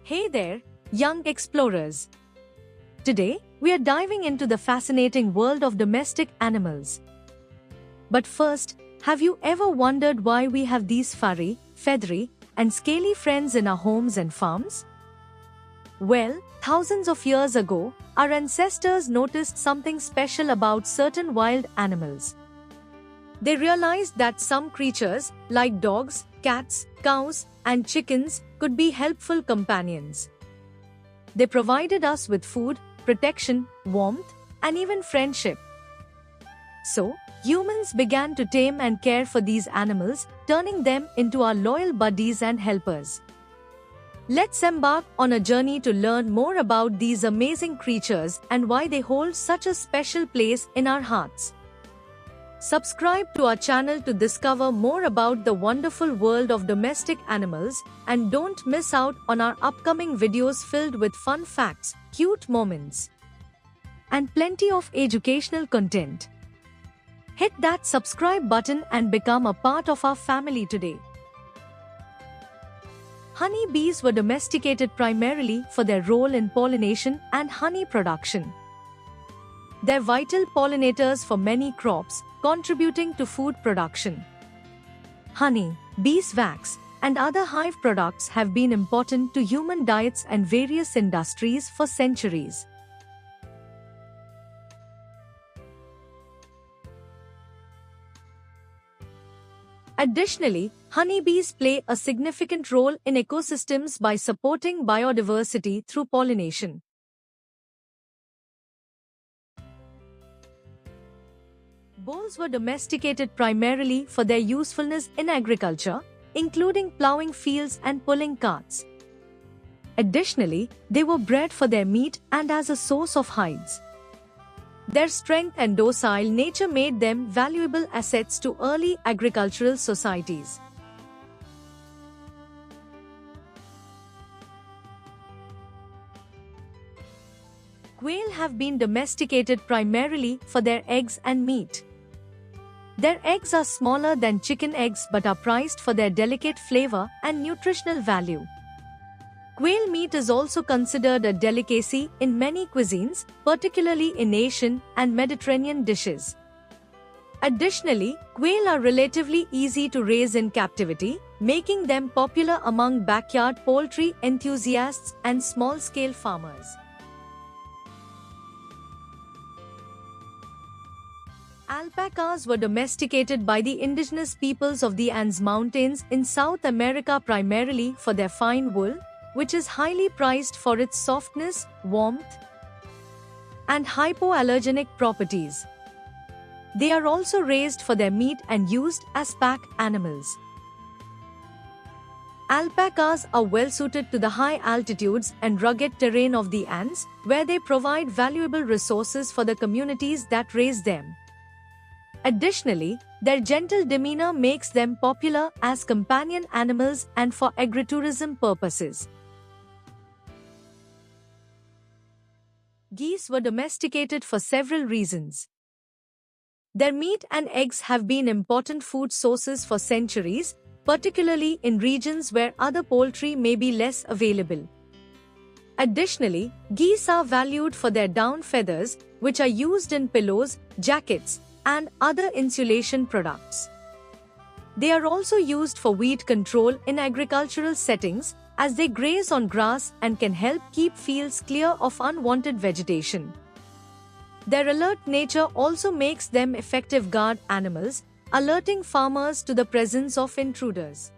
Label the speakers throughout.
Speaker 1: Hey there, young explorers. Today, we are diving into the fascinating world of domestic animals. But first, have you ever wondered why we have these furry, feathery, and scaly friends in our homes and farms? Well, thousands of years ago, our ancestors noticed something special about certain wild animals. They realized that some creatures, like dogs, cats, cows, and chickens, could be helpful companions. They provided us with food, protection, warmth, and even friendship. So, humans began to tame and care for these animals, turning them into our loyal buddies and helpers. Let's embark on a journey to learn more about these amazing creatures and why they hold such a special place in our hearts. Subscribe to our channel to discover more about the wonderful world of domestic animals, and don't miss out on our upcoming videos filled with fun facts, cute moments, and plenty of educational content. Hit that subscribe button and become a part of our family today. Honey bees were domesticated primarily for their role in pollination and honey production. They're vital pollinators for many crops, contributing to food production. Honey, beeswax, and other hive products have been important to human diets and various industries for centuries. Additionally, honeybees play a significant role in ecosystems by supporting biodiversity through pollination. Voles were domesticated primarily for their usefulness in agriculture, including plowing fields and pulling carts. Additionally, they were bred for their meat and as a source of hides. Their strength and docile nature made them valuable assets to early agricultural societies. Quail have been domesticated primarily for their eggs and meat. Their eggs are smaller than chicken eggs but are prized for their delicate flavor and nutritional value. Quail meat is also considered a delicacy in many cuisines, particularly in Asian and Mediterranean dishes. Additionally, quail are relatively easy to raise in captivity, making them popular among backyard poultry enthusiasts and small-scale farmers. Alpacas were domesticated by the indigenous peoples of the Andes Mountains in South America primarily for their fine wool, which is highly prized for its softness, warmth, and hypoallergenic properties. They are also raised for their meat and used as pack animals. Alpacas are well suited to the high altitudes and rugged terrain of the Andes, where they provide valuable resources for the communities that raise them. Additionally, their gentle demeanor makes them popular as companion animals and for agritourism purposes. Geese were domesticated for several reasons. Their meat and eggs have been important food sources for centuries, particularly in regions where other poultry may be less available. Additionally, geese are valued for their down feathers, which are used in pillows, jackets, and other insulation products. They are also used for weed control in agricultural settings, as they graze on grass and can help keep fields clear of unwanted vegetation. Their alert nature also makes them effective guard animals, alerting farmers to the presence of intruders.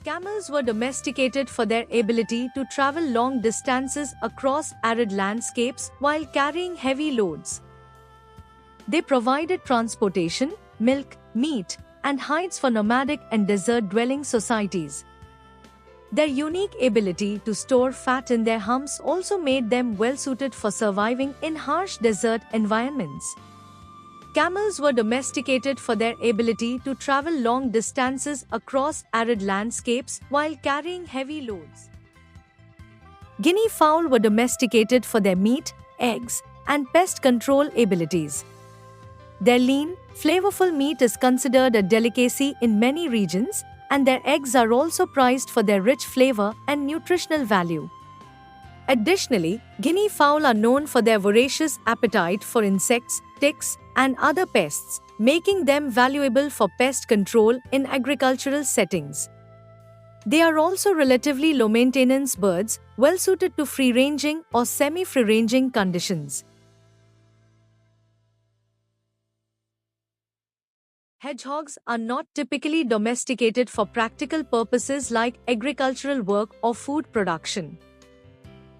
Speaker 1: Camels were domesticated for their ability to travel long distances across arid landscapes while carrying heavy loads. They provided transportation, milk, meat, and hides for nomadic and desert-dwelling societies. Their unique ability to store fat in their humps also made them well-suited for surviving in harsh desert environments. Camels were domesticated for their ability to travel long distances across arid landscapes while carrying heavy loads. Guinea fowl were domesticated for their meat, eggs, and pest control abilities. Their lean, flavorful meat is considered a delicacy in many regions, and their eggs are also prized for their rich flavor and nutritional value. Additionally, guinea fowl are known for their voracious appetite for insects, ticks, and other pests, making them valuable for pest control in agricultural settings. They are also relatively low-maintenance birds, well suited to free-ranging or semi-free-ranging conditions. Hedgehogs are not typically domesticated for practical purposes like agricultural work or food production.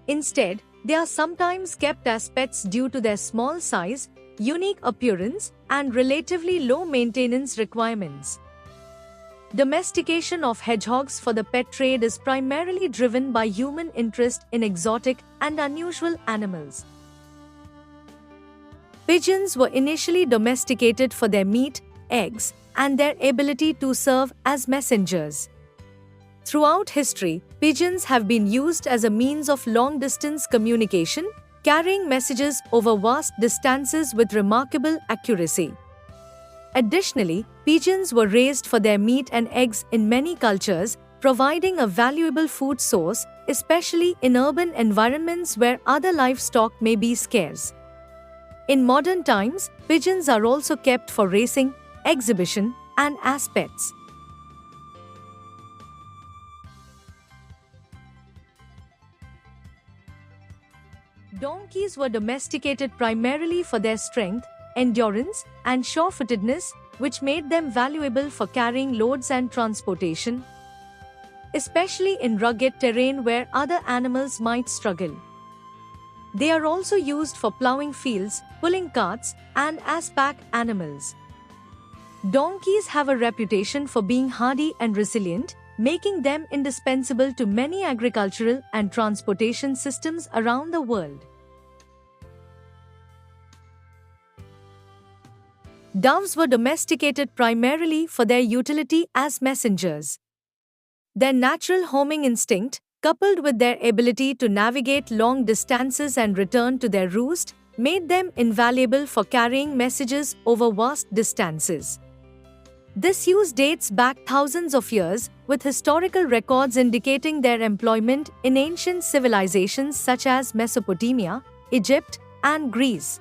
Speaker 1: Instead, they are sometimes kept as pets due to their small size, unique appearance, and relatively low maintenance requirements. Domestication of hedgehogs for the pet trade is primarily driven by human interest in exotic and unusual animals. Pigeons were initially domesticated for their meat, eggs, and their ability to serve as messengers. Throughout history, pigeons have been used as a means of long-distance communication, carrying messages over vast distances with remarkable accuracy. Additionally, pigeons were raised for their meat and eggs in many cultures, providing a valuable food source, especially in urban environments where other livestock may be scarce. In modern times, pigeons are also kept for racing, exhibition, and as pets. Donkeys were domesticated primarily for their strength, endurance, and sure-footedness, which made them valuable for carrying loads and transportation, especially in rugged terrain where other animals might struggle. They are also used for plowing fields, pulling carts, and as pack animals. Donkeys have a reputation for being hardy and resilient, making them indispensable to many agricultural and transportation systems around the world. Doves were domesticated primarily for their utility as messengers. Their natural homing instinct, coupled with their ability to navigate long distances and return to their roost, made them invaluable for carrying messages over vast distances. This use dates back thousands of years, with historical records indicating their employment in ancient civilizations such as Mesopotamia, Egypt, and Greece.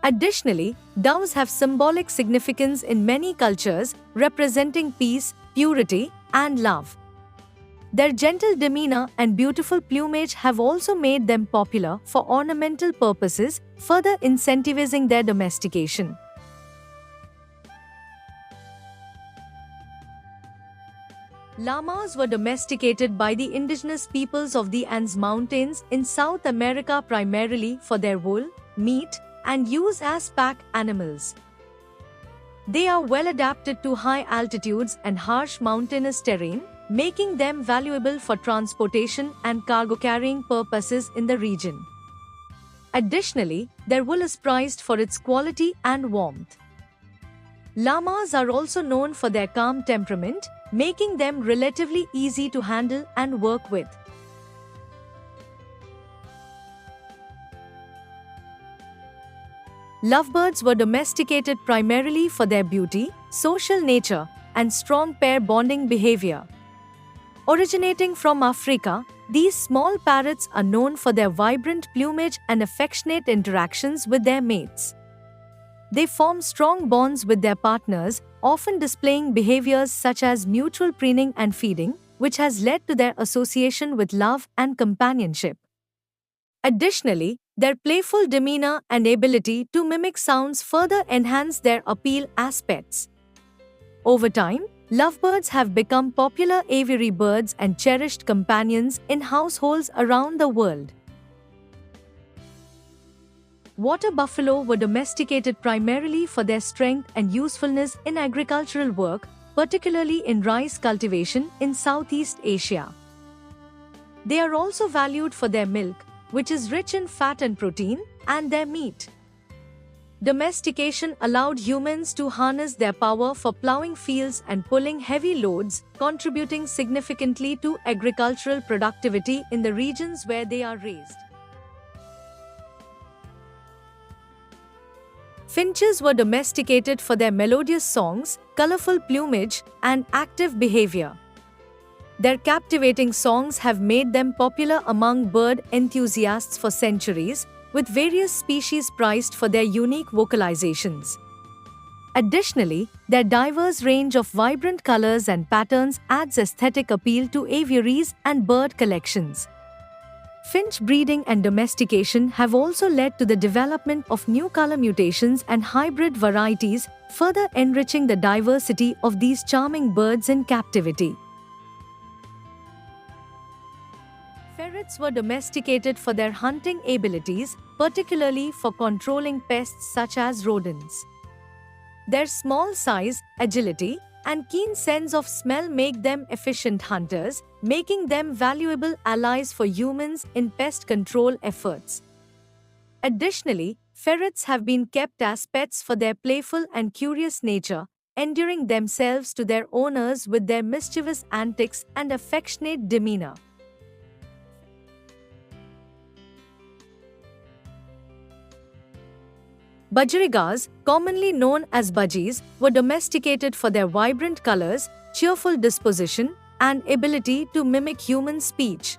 Speaker 1: Additionally, doves have symbolic significance in many cultures, representing peace, purity, and love. Their gentle demeanor and beautiful plumage have also made them popular for ornamental purposes, further incentivizing their domestication. Llamas were domesticated by the indigenous peoples of the Andes Mountains in South America primarily for their wool, meat, and use as pack animals. They are well adapted to high altitudes and harsh mountainous terrain, making them valuable for transportation and cargo-carrying purposes in the region. Additionally, their wool is prized for its quality and warmth. Llamas are also known for their calm temperament, making them relatively easy to handle and work with. Lovebirds were domesticated primarily for their beauty, social nature, and strong pair bonding behavior. Originating from Africa, these small parrots are known for their vibrant plumage and affectionate interactions with their mates. They form strong bonds with their partners, often displaying behaviors such as mutual preening and feeding, which has led to their association with love and companionship. Additionally, their playful demeanor and ability to mimic sounds further enhance their appeal as pets. Over time, lovebirds have become popular aviary birds and cherished companions in households around the world. Water buffalo were domesticated primarily for their strength and usefulness in agricultural work, particularly in rice cultivation in Southeast Asia. They are also valued for their milk, which is rich in fat and protein, and their meat. Domestication allowed humans to harness their power for plowing fields and pulling heavy loads, contributing significantly to agricultural productivity in the regions where they are raised. Finches were domesticated for their melodious songs, colorful plumage, and active behavior. Their captivating songs have made them popular among bird enthusiasts for centuries, with various species prized for their unique vocalizations. Additionally, their diverse range of vibrant colors and patterns adds aesthetic appeal to aviaries and bird collections. Finch breeding and domestication have also led to the development of new color mutations and hybrid varieties, further enriching the diversity of these charming birds in captivity. Ferrets were domesticated for their hunting abilities, particularly for controlling pests such as rodents. Their small size, agility, and keen sense of smell make them efficient hunters, making them valuable allies for humans in pest control efforts. Additionally, ferrets have been kept as pets for their playful and curious nature, endearing themselves to their owners with their mischievous antics and affectionate demeanor. Budgerigas, commonly known as budgies, were domesticated for their vibrant colors, cheerful disposition, and ability to mimic human speech.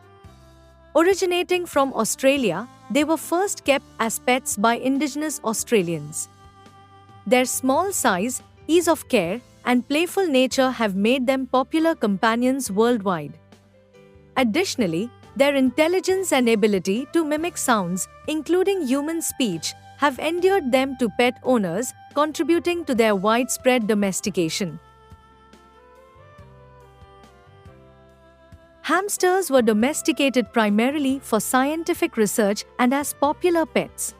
Speaker 1: Originating from Australia, they were first kept as pets by indigenous Australians. Their small size, ease of care, and playful nature have made them popular companions worldwide. Additionally, their intelligence and ability to mimic sounds, including human speech, have endeared them to pet owners, contributing to their widespread domestication. Hamsters were domesticated primarily for scientific research and as popular pets.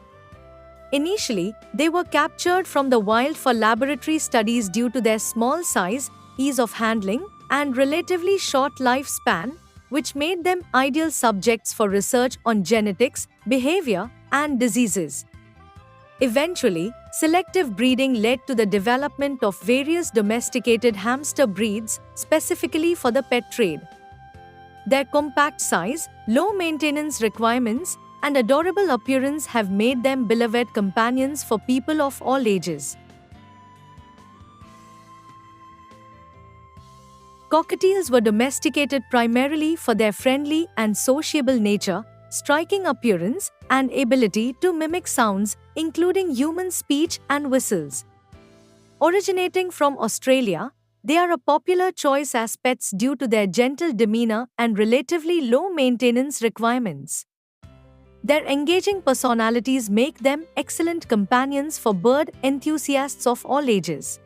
Speaker 1: Initially, they were captured from the wild for laboratory studies due to their small size, ease of handling, and relatively short lifespan, which made them ideal subjects for research on genetics, behavior, and diseases. Eventually, selective breeding led to the development of various domesticated hamster breeds, specifically for the pet trade. Their compact size, low maintenance requirements, and adorable appearance have made them beloved companions for people of all ages. Cockatiels were domesticated primarily for their friendly and sociable nature, striking appearance, and ability to mimic sounds, including human speech and whistles. Originating from Australia, they are a popular choice as pets due to their gentle demeanor and relatively low maintenance requirements. Their engaging personalities make them excellent companions for bird enthusiasts of all ages.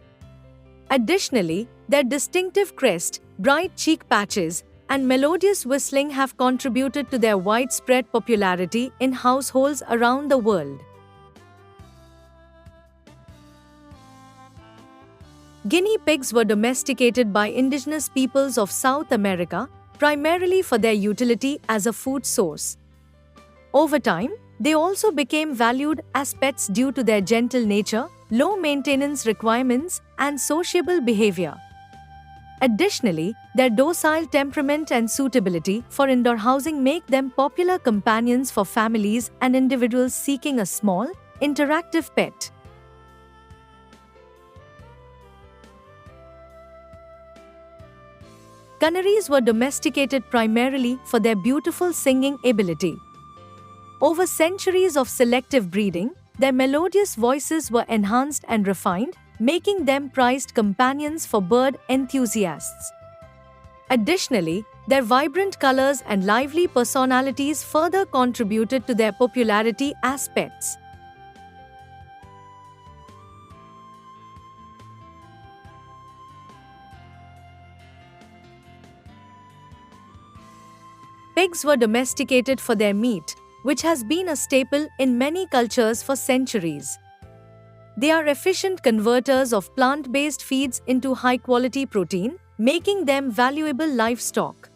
Speaker 1: Additionally, their distinctive crest, bright cheek patches, and melodious whistling have contributed to their widespread popularity in households around the world. Guinea pigs were domesticated by indigenous peoples of South America, primarily for their utility as a food source. Over time, they also became valued as pets due to their gentle nature, low maintenance requirements, and sociable behavior. Additionally, their docile temperament and suitability for indoor housing make them popular companions for families and individuals seeking a small, interactive pet. Canaries were domesticated primarily for their beautiful singing ability. Over centuries of selective breeding, their melodious voices were enhanced and refined, making them prized companions for bird enthusiasts. Additionally, their vibrant colors and lively personalities further contributed to their popularity as pets. Pigs were domesticated for their meat, which has been a staple in many cultures for centuries. They are efficient converters of plant-based feeds into high-quality protein, making them valuable livestock.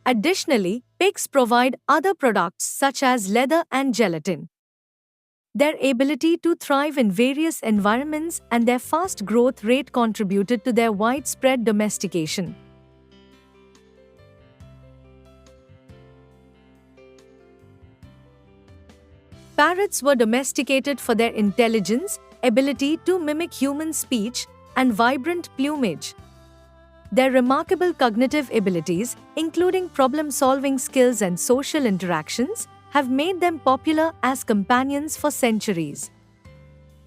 Speaker 1: Additionally, pigs provide other products such as leather and gelatin. Their ability to thrive in various environments and their fast growth rate contributed to their widespread domestication. Parrots were domesticated for their intelligence, ability to mimic human speech, and vibrant plumage. Their remarkable cognitive abilities, including problem-solving skills and social interactions, have made them popular as companions for centuries.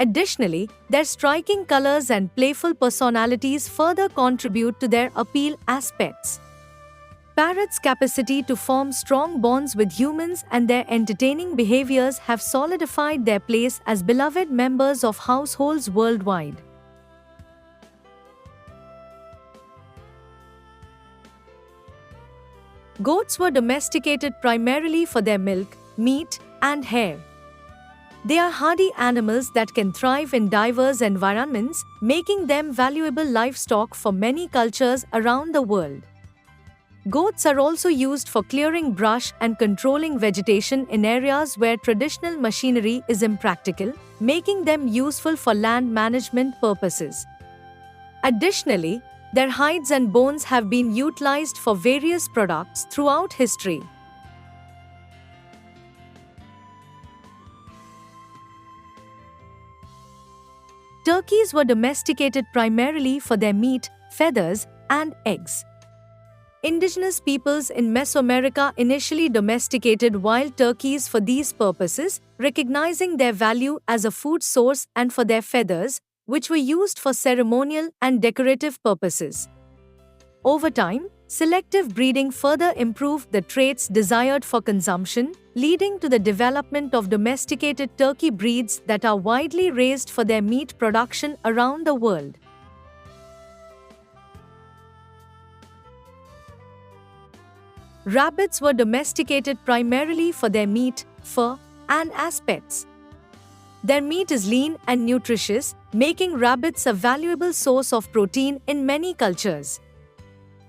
Speaker 1: Additionally, their striking colors and playful personalities further contribute to their appeal aspects. Parrots' capacity to form strong bonds with humans and their entertaining behaviors have solidified their place as beloved members of households worldwide. Goats were domesticated primarily for their milk, meat, and hair. They are hardy animals that can thrive in diverse environments, making them valuable livestock for many cultures around the world. Goats are also used for clearing brush and controlling vegetation in areas where traditional machinery is impractical, making them useful for land management purposes. Additionally, their hides and bones have been utilized for various products throughout history. Turkeys were domesticated primarily for their meat, feathers, and eggs. Indigenous peoples in Mesoamerica initially domesticated wild turkeys for these purposes, recognizing their value as a food source and for their feathers, which were used for ceremonial and decorative purposes. Over time, selective breeding further improved the traits desired for consumption, leading to the development of domesticated turkey breeds that are widely raised for their meat production around the world. Rabbits were domesticated primarily for their meat, fur, and aspects. Their meat is lean and nutritious, making rabbits a valuable source of protein in many cultures.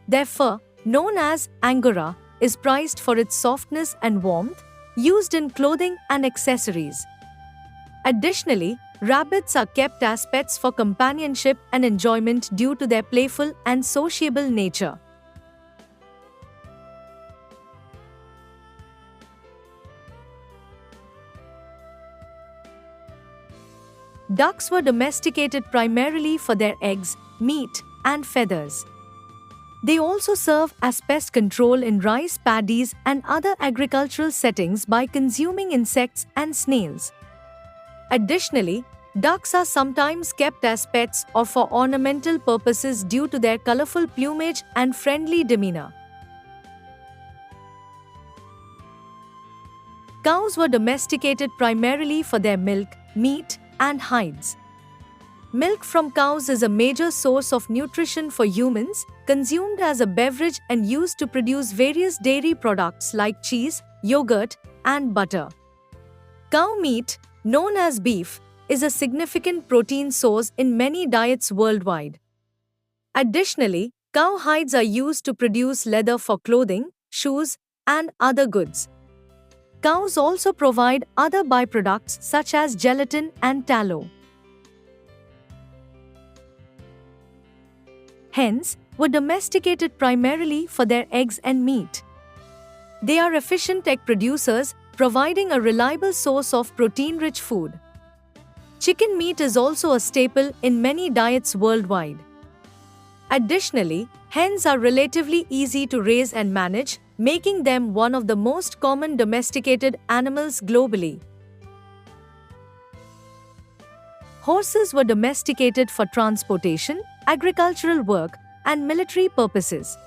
Speaker 1: Their fur, known as Angora, is prized for its softness and warmth, used in clothing and accessories. Additionally, rabbits are kept as pets for companionship and enjoyment due to their playful and sociable nature. Ducks were domesticated primarily for their eggs, meat, and feathers. They also serve as pest control in rice paddies and other agricultural settings by consuming insects and snails. Additionally, ducks are sometimes kept as pets or for ornamental purposes due to their colorful plumage and friendly demeanor. Cows were domesticated primarily for their milk, meat, and hides. Milk from cows is a major source of nutrition for humans, consumed as a beverage and used to produce various dairy products like cheese, yogurt, and butter. Cow meat, known as beef, is a significant protein source in many diets worldwide. Additionally, cow hides are used to produce leather for clothing, shoes, and other goods. Cows also provide other byproducts such as gelatin and tallow. Hens were domesticated primarily for their eggs and meat. They are efficient egg producers, providing a reliable source of protein-rich food. Chicken meat is also a staple in many diets worldwide. Additionally, hens are relatively easy to raise and manage, making them one of the most common domesticated animals globally. Horses were domesticated for transportation, agricultural work, and military purposes.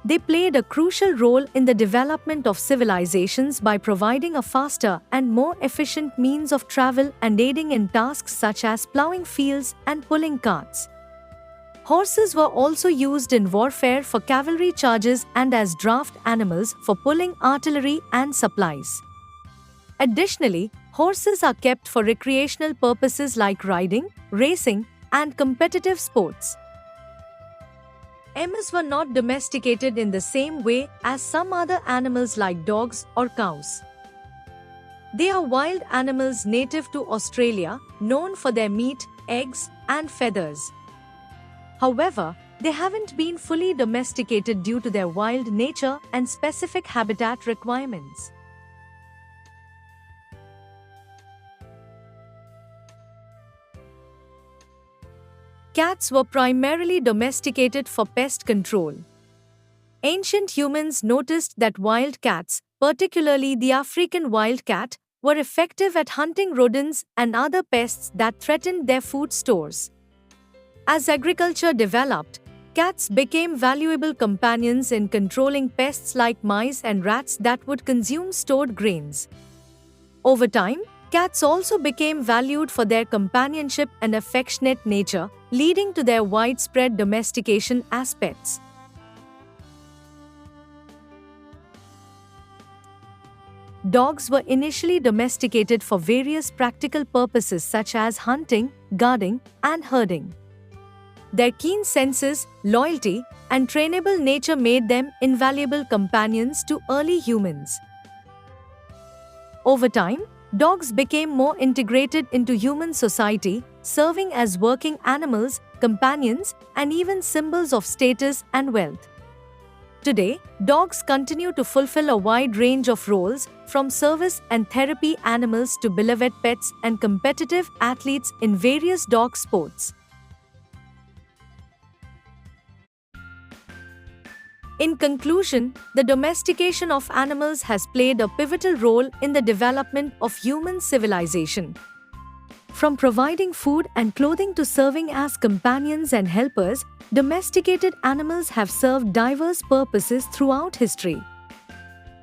Speaker 1: They played a crucial role in the development of civilizations by providing a faster and more efficient means of travel and aiding in tasks such as plowing fields and pulling carts. Horses were also used in warfare for cavalry charges and as draft animals for pulling artillery and supplies. Additionally, horses are kept for recreational purposes like riding, racing, and competitive sports. Emmers were not domesticated in the same way as some other animals like dogs or cows. They are wild animals native to Australia, known for their meat, eggs, and feathers. However, they haven't been fully domesticated due to their wild nature and specific habitat requirements. cats were primarily domesticated for pest control. Ancient humans noticed that wild cats, particularly the African wildcat, were effective at hunting rodents and other pests that threatened their food stores. As agriculture developed, cats became valuable companions in controlling pests like mice and rats that would consume stored grains. Over time, cats also became valued for their companionship and affectionate nature, leading to their widespread domestication aspects. Dogs were initially domesticated for various practical purposes such as hunting, guarding, and herding. Their keen senses, loyalty, and trainable nature made them invaluable companions to early humans. Over time, dogs became more integrated into human society, serving as working animals, companions, and even symbols of status and wealth. Today, dogs continue to fulfill a wide range of roles, from service and therapy animals to beloved pets and competitive athletes in various dog sports. In conclusion, the domestication of animals has played a pivotal role in the development of human civilization. From providing food and clothing to serving as companions and helpers, domesticated animals have served diverse purposes throughout history.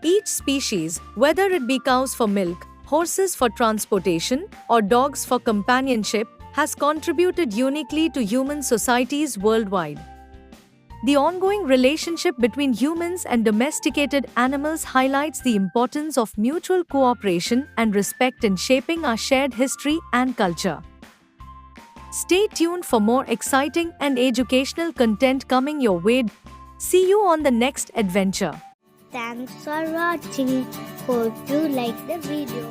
Speaker 1: Each species, whether it be cows for milk, horses for transportation, or dogs for companionship, has contributed uniquely to human societies worldwide. The ongoing relationship between humans and domesticated animals highlights the importance of mutual cooperation and respect in shaping our shared history and culture. Stay tuned for more exciting and educational content coming your way. See you on the next adventure.
Speaker 2: Thanks for watching. Hope you like the video.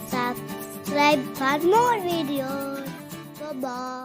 Speaker 2: Subscribe for more videos. Bye bye.